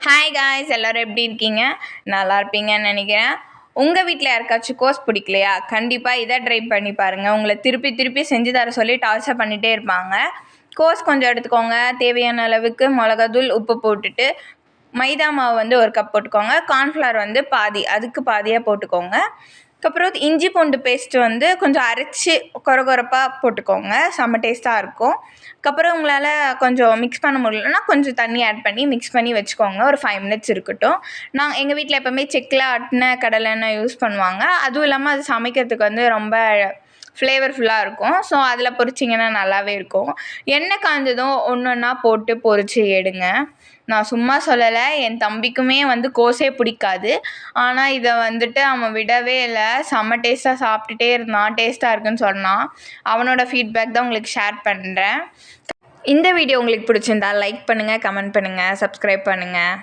Hi guys, எல்லோரும் எப்படி இருக்கீங்க? நல்லா இருப்பீங்கன்னு நினைக்கிறேன். உங்கள் வீட்டில் யாருக்காச்சும் கோஸ் பிடிக்கலையா? கண்டிப்பாக இதை ட்ரை பண்ணி பாருங்கள். உங்களை திருப்பி திருப்பி செஞ்சு தர சொல்லி டார்ச்சர் பண்ணிகிட்டே இருப்பாங்க. கோஸ் கொஞ்சம் எடுத்துக்கோங்க. தேவையான அளவுக்கு மிளகாத்தூள், உப்பு போட்டுட்டு மைதா மாவு வந்து 1 கப் போட்டுக்கோங்க. கார்ன்ஃப்ளவர் வந்து பாதி, அதுக்கு பாதியாக போட்டுக்கோங்க. அதுக்கப்புறம் இஞ்சி பூண்டு பேஸ்ட்டு வந்து கொஞ்சம் அரைச்சி கொரகொரப்பாக போட்டுக்கோங்க. செம்ம டேஸ்ட்டாக இருக்கும். அதுக்கப்புறம் உங்களால் கொஞ்சம் மிக்ஸ் பண்ண முடியலன்னா கொஞ்சம் தண்ணி ஆட் பண்ணி மிக்ஸ் பண்ணி வச்சுக்கோங்க. ஒரு 5 மினிட்ஸ் இருக்கட்டும். எங்கள் வீட்டில் எப்போவுமே செக்கில் ஆட்டின கடலெண்ணெய் யூஸ் பண்ணுவாங்க. அதுவும் இல்லாமல் அது சமைக்கிறதுக்கு வந்து ரொம்ப ஃப்ளேவர்ஃபுல்லாக இருக்கும். ஸோ அதில் பொரிச்சிங்கன்னா நல்லாவே இருக்கும். எண்ணெய் காஞ்சதும் ஒன்று ஒன்றா போட்டு பொரித்து எடுங்க. நான் சும்மா சொல்லலை, என் தம்பிக்குமே வந்து கோஸே பிடிக்காது. ஆனால் இதை வந்துட்டு அவன் விடவே இல்லை. செம்ம டேஸ்ட்டாக சாப்பிட்டுட்டே இருந்தான். டேஸ்ட்டாக இருக்குன்னு சொன்னான். அவனோட ஃபீட்பேக் தான் உங்களுக்கு ஷேர் பண்ணுறேன். இந்த வீடியோ உங்களுக்கு பிடிச்சிருந்தா லைக் பண்ணுங்கள், கமெண்ட் பண்ணுங்கள், சப்ஸ்கிரைப் பண்ணுங்கள்.